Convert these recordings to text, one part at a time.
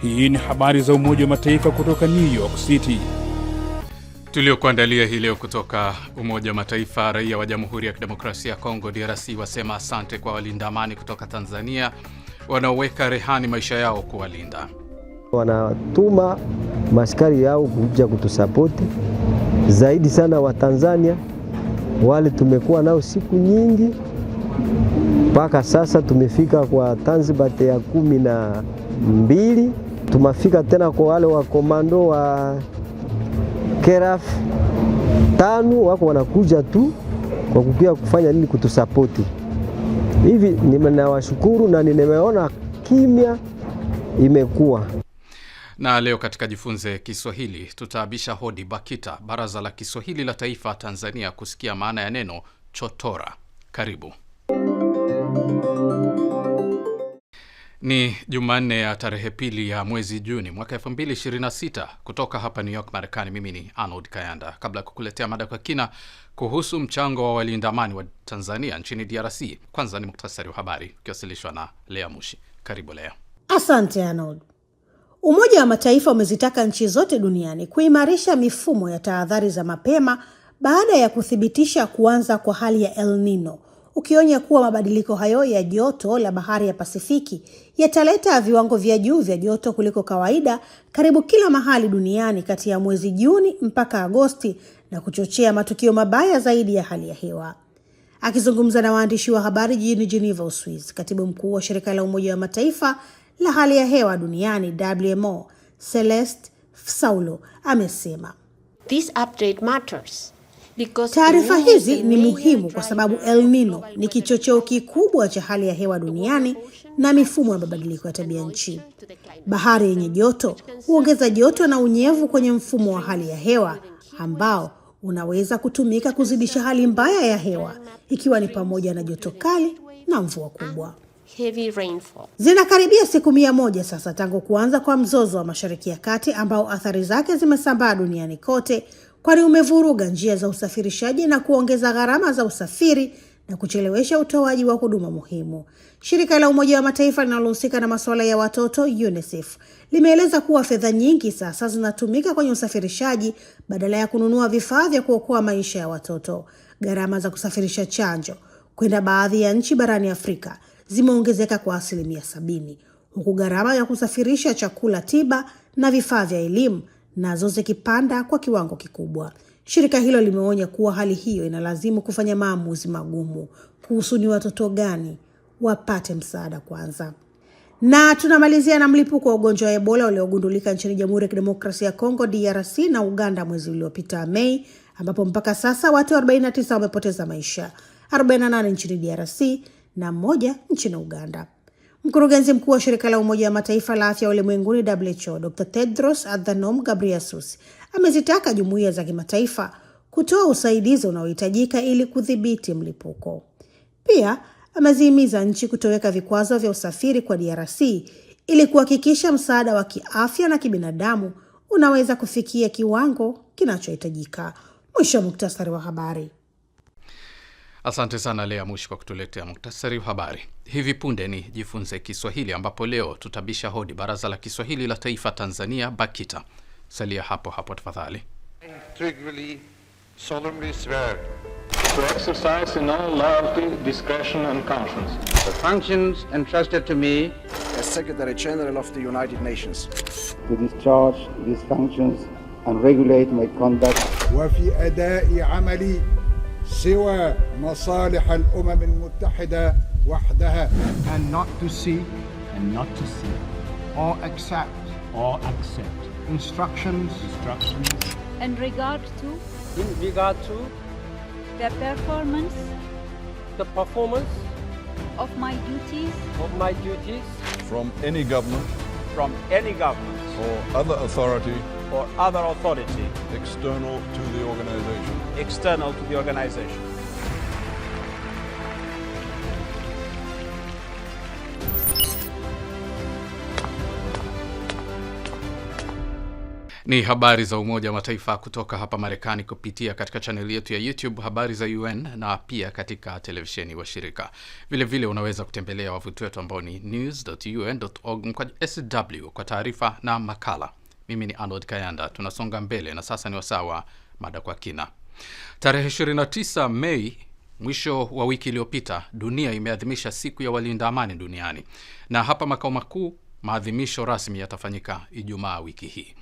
Hii ni habari za Umoja wa Mataifa kutoka New York City. Tuliokuandalia hii leo kutoka Umoja wa Mataifa. Raia wa Jamhuri ya Kidemokrasia ya Kongo DRC wasema asante kwa walinda amani kutoka Tanzania wanaoweka rehani maisha yao kuwalinda. Wanatuma maskari yao kuja kutusapoti zaidi sana wa Tanzania. Wale tumekuwa nao siku nyingi mpaka sasa tumefika kwa Tanzibate ya 12. Tumefika tena kwa wale wa komando wa Keraf 5 wako wanakuja tu kwa kukia kufanya nini kutusapoti. Hivi ninawashukuru na nimeona kimya imekuwa. Na leo katika Jifunze Kiswahili tutaabisha hodi BAKITA, Baraza la Kiswahili la Taifa Tanzania, kusikia maana ya neno chotora. Karibu. Ni Jumanne ya tarehe pili ya mwezi Juni mwaka 2026 kutoka hapa New York Marekani. Mimi ni Arnold Kayanda. Kabla kukuletea mada kwa kina kuhusu mchango wa walinda amani wa Tanzania nchini DRC, kwanza ni muktasari wa habari ukiwasilishwa na Lea Mushi. Karibu Lea. Asante Arnold. Umoja wa Mataifa umezitaka nchi zote duniani kuimarisha mifumo ya tahadhari za mapema baada ya kuthibitisha kuanza kwa hali ya El Nino, ukionya kuwa mabadiliko hayo ya joto la bahari ya Pasifiki yataleta viwango vya juu vya joto kuliko kawaida karibu kila mahali duniani kati ya mwezi Juni mpaka Agosti na kuchochea matukio mabaya zaidi ya hali ya hewa. Akizungumza na waandishi wa habari jijini Geneva, Uswizi, katibu mkuu wa shirika la Umoja wa Mataifa la hali ya hewa duniani WMO, Celeste Saulo, amesema This update matters. Taarifa hizi ni muhimu kwa sababu El Nino ni kichocheo kikubwa cha hali ya hewa duniani na mifumo ya mabadiliko ya tabia nchi. Bahari yenye joto huongeza joto na unyevu kwenye mfumo wa hali ya hewa ambao unaweza kutumika kuzidisha hali mbaya ya hewa, ikiwa ni pamoja na joto kali na mvua kubwa. Zinakaribia siku 100 sasa tangu kuanza kwa mzozo wa Mashariki ya Kati ambao athari zake zimesambaa duniani kote, kwani umevuruga njia za usafirishaji na kuongeza gharama za usafiri na kuchelewesha utoaji wa huduma muhimu. Shirika la Umoja wa Mataifa linalohusika na masuala ya watoto UNICEF limeeleza kuwa fedha nyingi sasa zinatumika kwenye usafirishaji badala ya kununua vifaa vya kuokoa maisha ya watoto. Gharama za kusafirisha chanjo kwenda baadhi ya nchi barani Afrika zimeongezeka kwa 70%, huku gharama ya kusafirisha chakula tiba na vifaa vya elimu nazo zikipanda kwa kiwango kikubwa. Shirika hilo limeonya kuwa hali hiyo inalazimu kufanya maamuzi magumu kuhusu ni watoto gani wapate msaada kwanza. Na tunamalizia na mlipuko wa ugonjwa wa Ebola uliogundulika nchini Jamhuri ya Kidemokrasia ya Kongo DRC na Uganda mwezi uliopita Mei, ambapo mpaka sasa watu 49 wamepoteza maisha, 48 nchini DRC na 1 nchini Uganda. Mkurugenzi mkuu wa shirika la Umoja wa Mataifa la Afya Ulimwenguni WHO, Dr. Tedros Adhanom Ghebreyesus, amezitaka jumuiya za kimataifa kutoa usaidizi unaohitajika ili kudhibiti mlipuko. Pia amezihimiza nchi kutoweka vikwazo vya usafiri kwa DRC ili kuhakikisha msaada wa kiafya na kibinadamu unaweza kufikia kiwango kinachohitajika. Mwisho wa muktasari wa habari. Asante sana Lea Mushi kwa kutuletea muktasari wa habari. Hivi punde ni Jifunze Kiswahili, ambapo leo tutabisha hodi Baraza la Kiswahili la Taifa Tanzania BAKITA. Salia hapo hapo tafadhali. Integrally, solemnly swear to exercise in all loyalty, discretion and conscience the functions entrusted to me as Secretary General of the United Nations, to discharge these functions and regulate my conduct وفي أداء عملي سوى مصالح الأمم المتحدة وحدها, and not to seek or accept instructions in regard to the performance of my duties from any government or other authority external to the organization. Ni habari za Umoja wa Mataifa kutoka hapa Marekani kupitia katika channel yetu ya YouTube Habari za UN na pia katika televisheni wa shirika. Vile vile unaweza kutembelea wavuti wetu ambao ni news.un.org/SW kwa taarifa na makala. Mimi ni Arnold Kayanda. Tunasonga mbele na sasa ni wasawa mada kwa kina. Tarehe 29 Mei, mwisho wa wiki iliyopita, dunia imeadhimisha siku ya walinda amani duniani. Na hapa makao makuu, maadhimisho rasmi yatafanyika Ijumaa wiki hii.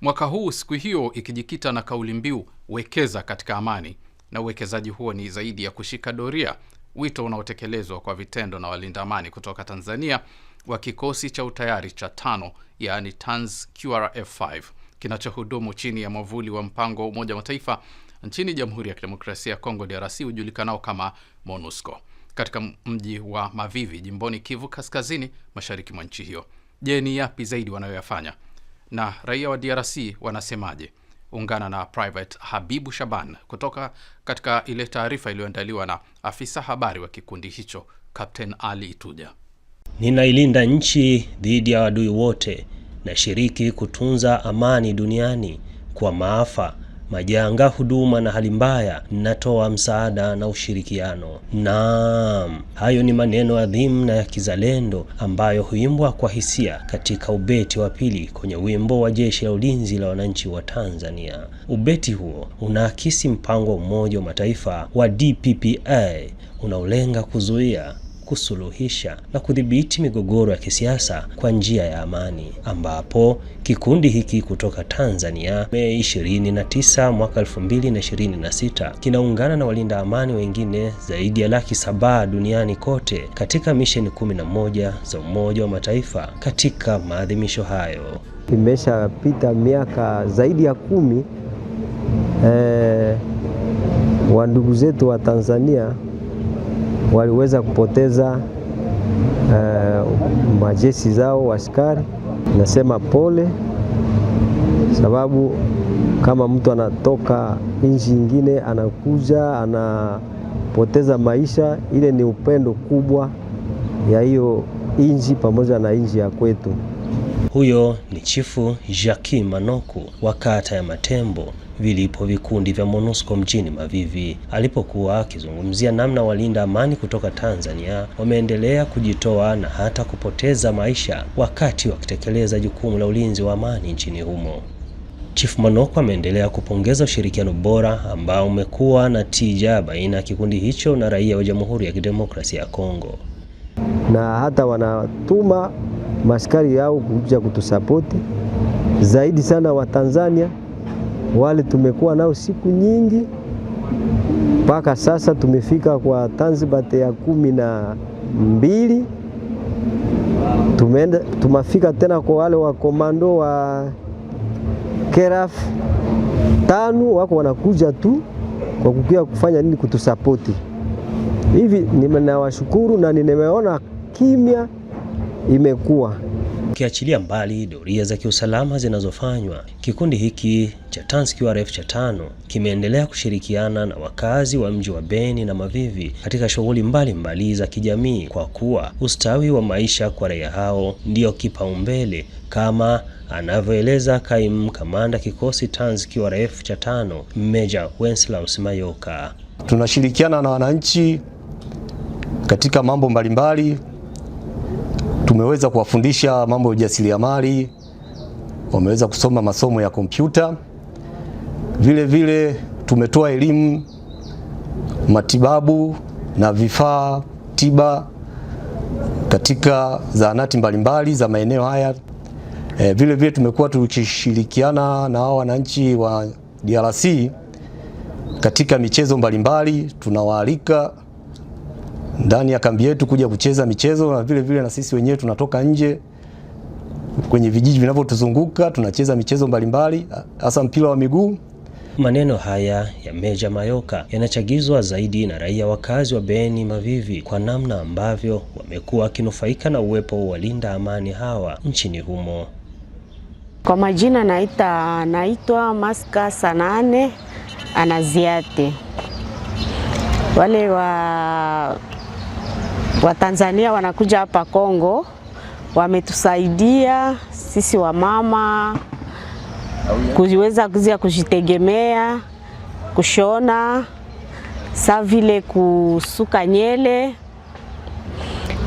Mwaka huu siku hiyo ikijikita na kauli mbiu wekeza katika amani, na uwekezaji huo ni zaidi ya kushika doria, wito unaotekelezwa kwa vitendo na walinda amani kutoka Tanzania wa kikosi cha utayari cha 5, yaani TANZ QRF5, kinachohudumu chini ya mwavuli wa mpango wa Umoja wa Mataifa nchini Jamhuri ya Kidemokrasia ya Kongo DRC ujulikanao kama MONUSCO, katika mji wa Mavivi jimboni Kivu Kaskazini mashariki mwa nchi hiyo. Je, ni yapi zaidi wanayoyafanya na raia wa DRC wanasemaje? Ungana na Private Habibu Shaban kutoka katika ile taarifa iliyoandaliwa na afisa habari wa kikundi hicho Captain Ali Ituja. Ninailinda nchi dhidi ya adui wote na shiriki kutunza amani duniani. Kwa maafa, majanga, huduma na hali mbaya, natoa msaada na ushirikiano. Naam, hayo ni maneno adhimu na ya kizalendo ambayo huimbwa kwa hisia katika ubeti wa pili kwenye wimbo wa Jeshi la Ulinzi la Wananchi wa Tanzania. Ubeti huo unaakisi mpango wa Umoja wa Mataifa wa DPPA unaolenga kuzuia, kusuluhisha na kudhibiti migogoro ya kisiasa kwa njia ya amani, ambapo kikundi hiki kutoka Tanzania Mei 29 mwaka 2026 kinaungana na walinda amani wengine zaidi ya 700,000 duniani kote katika misheni 11 za Umoja wa Mataifa katika maadhimisho hayo. Imeshapita miaka zaidi ya 10 wa ndugu zetu wa Tanzania waliweza kupoteza majeshi zao askari. Nasema pole, sababu kama mtu anatoka nchi nyingine anakuja anapoteza maisha, ile ni upendo kubwa ya hiyo nchi pamoja na nchi ya kwetu. Huyo ni Chifu Jacques Manoku wa kata ya Matembo vilipo vikundi vya MONUSCO mjini Mavivi, alipokuwa akizungumzia namna walinda amani kutoka Tanzania wameendelea kujitoa na hata kupoteza maisha wakati wakitekeleza jukumu la ulinzi wa amani nchini humo. Chief Manoku ameendelea kupongeza ushirikiano bora ambao umekuwa na tija baina ya kikundi hicho na raia wa Jamhuri ya Kidemokrasia ya Kongo, na hata wanatuma maskari yao kuja kutusapoti zaidi sana wa Tanzania. Wale tumekuwa nao siku nyingi, mpaka sasa tumefika kwa Tanzibate ya 12. Tumefika tena kwa wale wa komando wa Keraf 5, wako wanakuja tu kwa kukia kufanya nini? Kutusapoti. Hivi ninawashukuru na nimeona kimya imekuwa. Ukiachilia mbali doria za kiusalama zinazofanywa, kikundi hiki cha TANZ QRF cha 5 kimeendelea kushirikiana na wakazi wa mji wa Beni na Mavivi katika shughuli mbalimbali za kijamii, kwa kuwa ustawi wa maisha kwa raia hao ndio kipaumbele, kama anavyoeleza kaimu kamanda kikosi TANZ QRF cha 5 Meja Wenslaus Mayoka. Tunashirikiana na wananchi katika mambo mbalimbali. Tumeweza kuwafundisha mambo ya ujasiriamali, wameweza kusoma masomo ya kompyuta. Vile vile tumetoa elimu, matibabu na vifaa tiba katika zahanati mbalimbali za maeneo haya. Vile vile tumekuwa tukishirikiana na wananchi wa DRC katika michezo mbalimbali. Tunawaalika ndani ya kambi yetu kuja kucheza michezo, na vile vile na sisi wenyewe tunatoka nje kwenye vijiji vinavyotuzunguka tunacheza michezo mbalimbali, hasa mpira wa miguu. Maneno haya ya Meja Mayoka yanachagizwa zaidi na raia wakazi wa Beni Mavivi kwa namna ambavyo wamekuwa wakinufaika na uwepo wa walinda amani hawa nchini humo. Kwa majina naitwa Maska Sanane Anaziate. Wale wa Tanzania wanakuja hapa Kongo, wametusaidia sisi wa mama kuweza kujitegemea, kushona, saa vile kusuka nyele,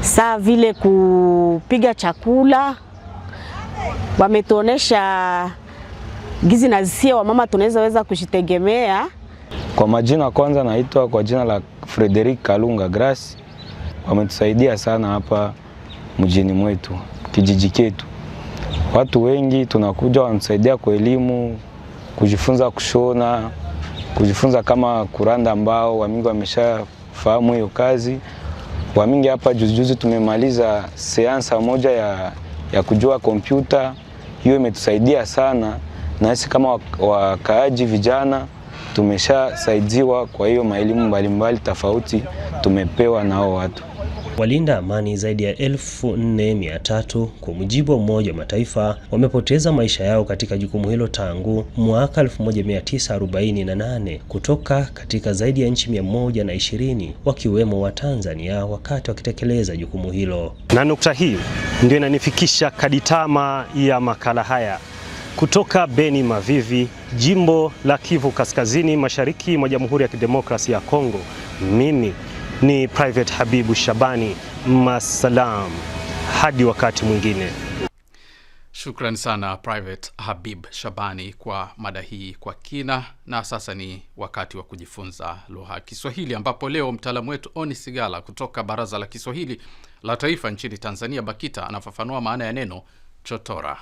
saa vile kupiga chakula. Wametuonesha gizi na zisia wa mama tunaweza kujitegemea. Kwa majina kwanza naitwa kwa jina la Frederick Kalunga Grace. Wametusaidia sana hapa mjini mwetu, kijiji chetu. Watu wengi tunakuja wanatusaidia kwa elimu, kujifunza kushona, kujifunza kama kuranda mbao. Wamingi wameshafahamu hiyo kazi. Wamingi hapa juzi tumemaliza seansa moja ya kujua kompyuta. Hiyo imetusaidia sana, na sisi kama wakaaji vijana tumeshasaidiwa. Kwa hiyo maelimu mbalimbali tofauti tumepewa na hao watu. Walinda amani zaidi ya 4,300 kwa mujibu wa Umoja wa Mataifa wamepoteza maisha yao katika jukumu hilo tangu mwaka 1948 kutoka katika zaidi ya nchi 120 wakiwemo wa Tanzania wakati wakitekeleza jukumu hilo. Na nukta hii ndio inanifikisha kaditama ya makala haya. Kutoka Beni Mavivi, jimbo la Kivu Kaskazini, mashariki mwa Jamhuri ya Kidemokrasia ya Kongo, mimi ni Private Habibu Shabani. Masalam, hadi wakati mwingine. Shukrani sana Private Habib Shabani kwa mada hii kwa kina. Na sasa ni wakati wa kujifunza lugha ya Kiswahili, ambapo leo mtaalamu wetu Oni Sigala kutoka Baraza la Kiswahili la Taifa nchini Tanzania BAKITA anafafanua maana ya neno chotora.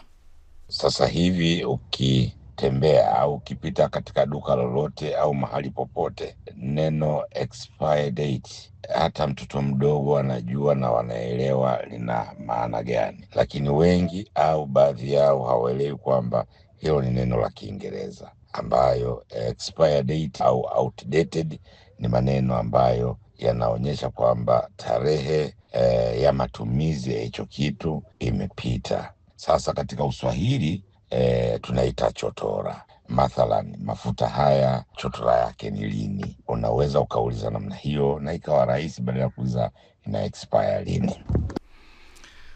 Sasa hivi ukitembea au ukipita katika duka lolote au mahali popote, neno expire date hata mtoto mdogo anajua na wanaelewa lina maana gani, lakini wengi au baadhi yao hawaelewi kwamba hilo ni neno la Kiingereza, ambayo expire date au outdated ni maneno ambayo yanaonyesha kwamba tarehe ya matumizi ya hicho kitu imepita. Sasa katika Uswahili tunaita chotora. Mathalan, mafuta haya chotora yake ni lini? Unaweza ukauliza namna hiyo na ikawa rahisi badala ya kuuliza ina expire lini.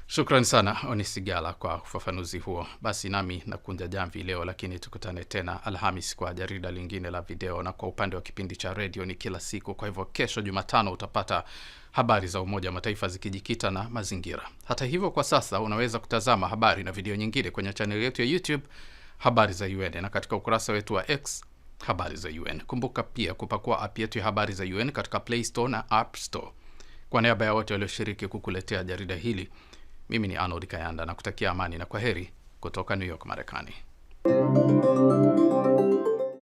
Shukrani sana Oni Sigala kwa ufafanuzi huo. Basi nami nakunja jamvi leo, lakini tukutane tena Alhamis kwa jarida lingine la video, na kwa upande wa kipindi cha radio ni kila siku. Kwa hivyo kesho Jumatano utapata habari za Umoja wa Mataifa zikijikita na mazingira. Hata hivyo kwa sasa unaweza kutazama habari na video nyingine kwenye channel yetu ya YouTube Habari za UN, na katika ukurasa wetu wa X Habari za UN. Kumbuka pia kupakua app yetu ya Habari za UN katika Play Store na App Store. Kwa niaba ya wote walioshiriki kukuletea jarida hili, mimi ni Arnold Kayanda na kutakia amani na kwaheri kutoka New York, Marekani.